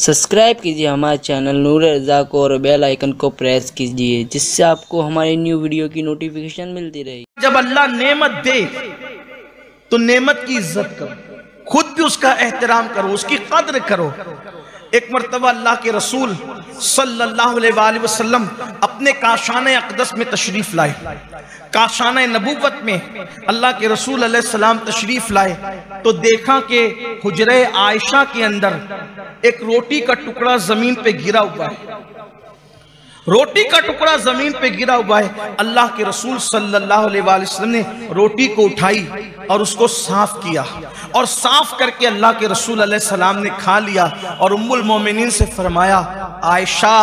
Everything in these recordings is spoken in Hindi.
सब्सक्राइब कीजिए हमारे चैनल नूर रज़ा को और बेल आइकन को प्रेस कीजिए, जिससे आपको हमारी न्यू वीडियो की नोटिफिकेशन मिलती रहे। जब अल्लाह नेमत दे तो नेमत की इज्जत करो, खुद भी उसका एहतराम करो, उसकी कद्र करो। एक मरतबा अल्लाह के रसूल सल्लल्लाहु अलैहि वसल्लम अपने काशाने अक़दस में तशरीफ लाए। काशाने नबूवत में अल्लाह के रसूल अलैहि सलाम तशरीफ लाए तो देखा कि हुजरे आयशा के अंदर एक रोटी का टुकड़ा जमीन पे गिरा हुआ है। रोटी का टुकड़ा जमीन पे गिरा हुआ है। अल्लाह के रसूल सल्लल्लाहु अलैहि वसल्लम ने रोटी को उठाई और उसको साफ किया और साफ करके अल्लाह के रसूल अलैहि सलाम ने खा लिया और उम्मुल मोमिनीन से फरमाया, आयशा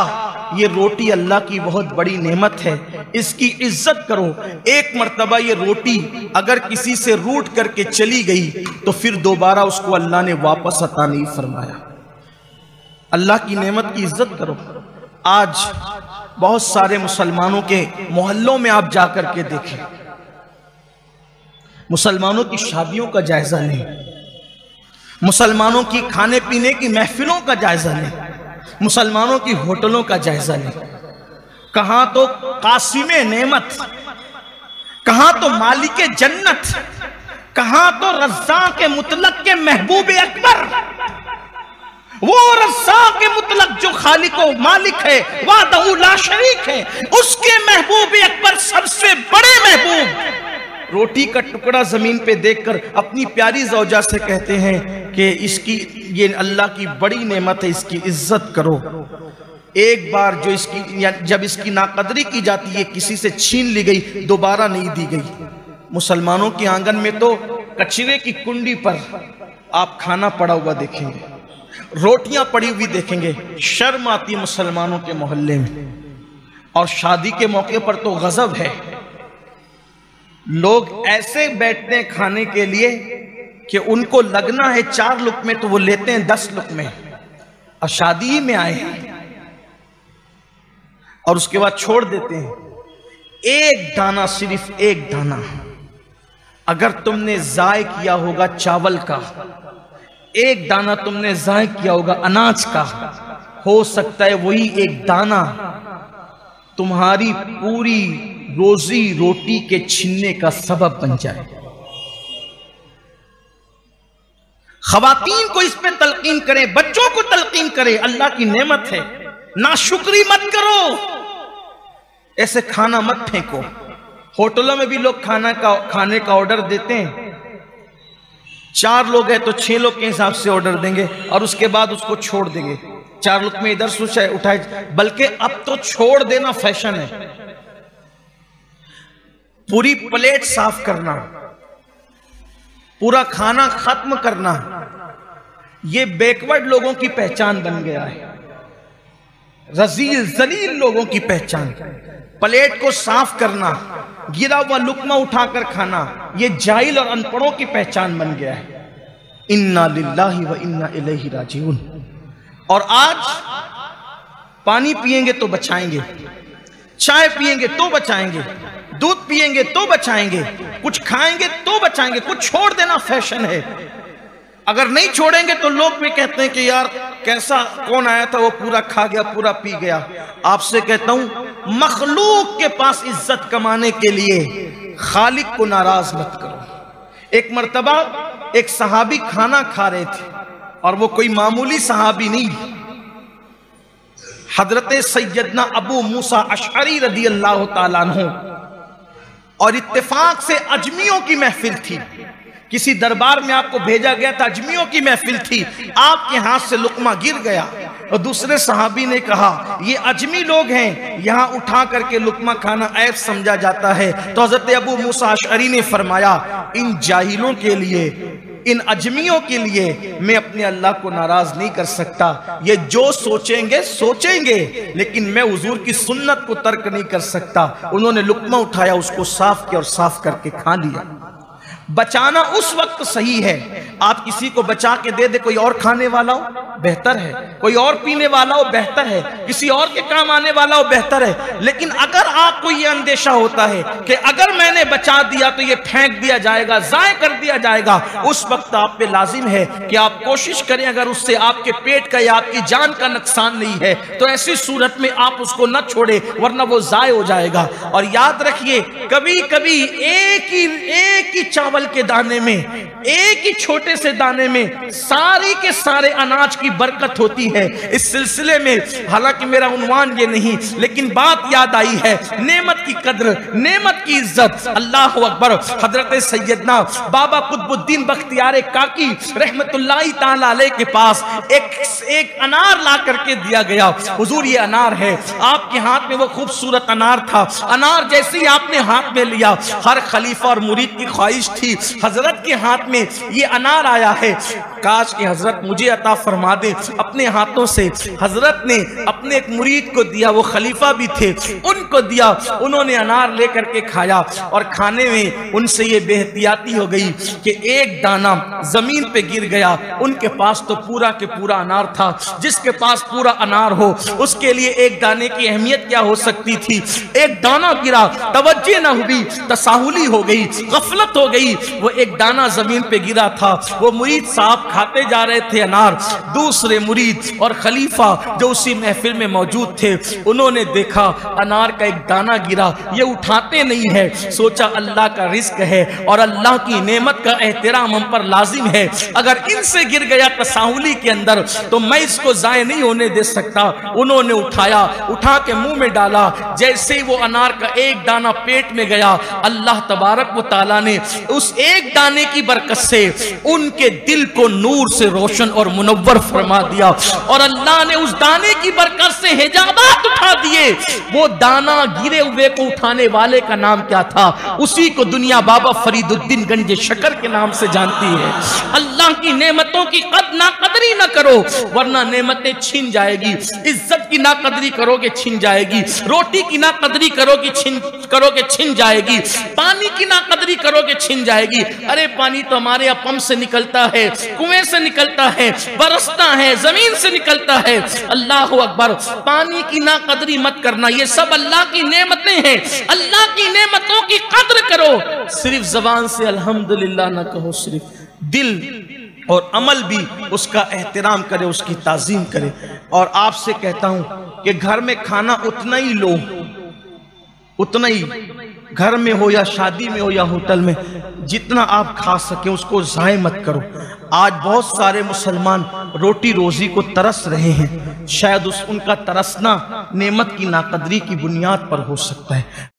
ये रोटी अल्लाह की बहुत बड़ी नेमत है, इसकी इज्जत करो। एक मर्तबा ये रोटी अगर किसी से रूठ करके चली गई तो फिर दोबारा उसको अल्लाह ने वापस अता नहीं फरमाया। अल्लाह की नेमत की इज्जत करो। आज बहुत सारे मुसलमानों के मोहल्लों में आप जाकर के देखें, मुसलमानों की शादियों का जायजा नहीं, मुसलमानों की खाने पीने की महफिलों का जायजा नहीं, मुसलमानों की होटलों का जायजा नहीं। कहां तो कासिमे नेमत, कहां तो मालिके जन्नत, कहां तो रज़्ज़ाक़ मुतलक के महबूब अकबर, वो रज़्ज़ाक़ मुतलक जो खालिक व मालिक है, वाहदहू ला शरीक है, उसके महबूब अकबर सबसे बड़े महबूब रोटी का टुकड़ा जमीन पे देखकर अपनी प्यारी ज़ौजा से कहते हैं कि इसकी ये अल्लाह की बड़ी नेमत है, इसकी इज्जत करो। एक बार जो इसकी जब इसकी नाकदरी की जाती है, किसी से छीन ली गई, दोबारा नहीं दी गई। मुसलमानों के आंगन में तो कचरे की कुंडी पर आप खाना पड़ा हुआ देखेंगे, रोटियां पड़ी हुई देखेंगे। शर्म आती है मुसलमानों के मोहल्ले में। और शादी के मौके पर तो गजब है, लोग ऐसे बैठते हैं खाने के लिए कि उनको लगना है 4 लुक़मे तो वो लेते हैं 10 लुक़मे, और शादी ही में आए हैं और उसके बाद छोड़ देते हैं। एक दाना, सिर्फ एक दाना अगर तुमने ज़ाय किया होगा चावल का, एक दाना तुमने ज़ाय किया होगा अनाज का, हो सकता है वही एक दाना तुम्हारी पूरी रोजी रोटी के छीनने का सबब बन जाए। ख़वातीन को इस पे तलकीन करें, बच्चों को तलकीन करें, अल्लाह की नेमत है, नाशुक्री मत करो, ऐसे खाना मत फेंको। होटलों में भी लोग खाने का ऑर्डर देते हैं, 4 लोग हैं तो 6 लोग के हिसाब से ऑर्डर देंगे और उसके बाद उसको छोड़ देंगे। 4 लुक़मे इधर से उठाए, बल्कि अब तो छोड़ देना फैशन है। पूरी प्लेट साफ करना, पूरा खाना खत्म करना, ये बैकवर्ड लोगों की पहचान बन गया है, रजील जलील लोगों की पहचान। प्लेट को साफ करना, गिरा हुआ लुकमा उठाकर खाना, ये जाहिल और अनपढ़ों की पहचान बन गया है। इन्ना लिल्लाहि व इन्ना इलैहि राजिऊन। और आज पानी पिएंगे तो बचाएंगे, चाय पिएंगे तो बचाएंगे, दूध पिएंगे तो बचाएंगे, कुछ खाएंगे तो बचाएंगे, कुछ छोड़ देना फैशन है। अगर नहीं छोड़ेंगे तो लोग भी कहते हैं कि यार कैसा, कौन आया था वो पूरा खा गया, पूरा पी गया। आपसे कहता हूं, मखलूक के पास इज्जत कमाने के लिए खालिक को नाराज मत करो। एक मर्तबा एक सहाबी खाना खा रहे थे और वो कोई मामूली सहाबी नहीं, हजरत सैयदना अबू मूसा अशअरी रदी अल्लाह ताला अन्हु, और इत्तेफाक से अजमियों की महफिल थी, किसी दरबार में आपको भेजा गया था, अजमियों की महफिल थी, आपके हाथ से लुकमा गिर गया और दूसरे सहाबी ने कहा ये अजमी लोग हैं, यहां उठा करके लुकमा खाना ऐब समझा जाता है। तो हजरत अबू मूसा अशअरी ने फरमाया, इन जाहिलों के लिए, इन अजमियों के लिए मैं अपने अल्लाह को नाराज नहीं कर सकता। ये जो सोचेंगे सोचेंगे, लेकिन मैं हुजूर की सुन्नत को तर्क नहीं कर सकता। उन्होंने लुकमा उठाया, उसको साफ किया और साफ करके खा लिया। बचाना उस वक्त सही है, आप किसी को बचा के दे दे, कोई और खाने वाला हो बेहतर है, कोई और पीने वाला हो बेहतर है, किसी और के काम आने वाला हो बेहतर है। लेकिन अगर आपको ये अंदेशा होता है कि अगर मैंने बचा दिया तो ये फेंक दिया जाएगा, जाय कर दिया जाएगा, उस वक्त आप पे लाजिम है कि आप कोशिश करें, अगर उससे आपके पेट का या आपकी जान का नुकसान नहीं है तो ऐसी सूरत में आप उसको न छोड़े, वरना वो जाय हो जाएगा। और याद रखिए, कभी कभी एक ही चावल के दाने में, एक ही छोटे से दाने में सारी के सारे अनाज की बरकत होती है। इस सिलसिले में हालांकि मेरा उन्वान ये नहीं, लेकिन बात याद आई है, नेमत की कद्र, नेमत की इज्जत। अल्लाह अकबर। हजरत सैयदना बाबा कुतुबुद्दीन बख्तियार काकी रहमतुल्लाहि ताला अलैह के पास एक अनार ला करके दिया गया। हुजूर ये अनार है। आपके हाथ में वो खूबसूरत अनार था। अनार जैसे ही आपने हाथ में लिया, हर खलीफा और मुरीद की ख्वाहिश थी हजरत के हाथ में ये अनार आया है, काश कि हजरत मुझे अता फरमा दे। अपने हाथों से हजरत ने अपने एक मुरीद को दिया, वो खलीफा भी थे, उनको दिया। उन्होंने अनार लेकर के खाया और खाने में उनसे ये बेहतियाती हो गई कि एक दाना जमीन पे गिर गया। उनके पास तो पूरा के पूरा अनार था। जिसके पास पूरा अनार हो उसके लिए एक दाने की अहमियत क्या हो सकती थी। एक दाना गिरा, तवज्जो न हुई, तसाहुली हो गई, गफलत हो गई। वो एक दाना जमीन पे गिरा था। वो मुरीद साहब खाते जा रहे थे अनार। दूसरे मुरीद और खलीफा जो उसी महफिल में मौजूद थे, उन्होंने देखा अनार का एक दाना गिरा, ये उठाते नहीं है। सोचा अल्लाह का रिस्क है और अल्लाह की नेमत का एहतराम हम पर लाजिम है। अगर इनसे गिर गया तसाहुली के अंदर तो मैं इसको जाय नहीं होने दे सकता। उन्होंने उठाया, उठा के मुंह में डाला। जैसे ही वो अनार का एक दाना पेट में गया, अल्लाह तबारक व तआला ने उस एक दाने की बरकत से उनके दिल को नूर से रोशन और मुनव्वर फरमा दिया। और अल्लाह ने उस दाने की बरकत से हिजाबात उठा दिए। वो दाना गिरे हुए को उठाने वाले का नाम क्या था? उसी को दुनिया बाबा फरीदुद्दीन गंज शकर के नाम से जानती है। अल्लाह की नेमतों की नाकदरी न करो, वरना नेमतें छीन जाएगी। इज्जत की नाकदरी करोगे छीन जाएगी। रोटी की नाकदरी करोगे छीन जाएगी। पानी की नाकदरी करोगे छीन जाएगी। अरे पानी तो हमारे यहाँ पंप से निकलता है, कुएं से निकलता है, बरसता है, जमीन से निकलता है। अल्लाह अकबर। पानी की नाकदरी मत करना, ये सब अल्लाह की नेमतें हैं। अल्लाह की नेमतों की कद्र करो। सिर्फ जबान से अल्हम्दुलिल्लाह न कहो, सिर्फ दिल और अमल भी उसका एहतराम करे, उसकी ताजीम करे। और आपसे कहता हूं कि घर में खाना उतना ही लो, उतना ही, घर में हो या शादी में हो या होटल में, जितना आप खा सके उसको ज़ाय मत करो। आज बहुत सारे मुसलमान रोटी रोजी को तरस रहे हैं। शायद उनका तरसना नेमत की नाकदरी की बुनियाद पर हो सकता है।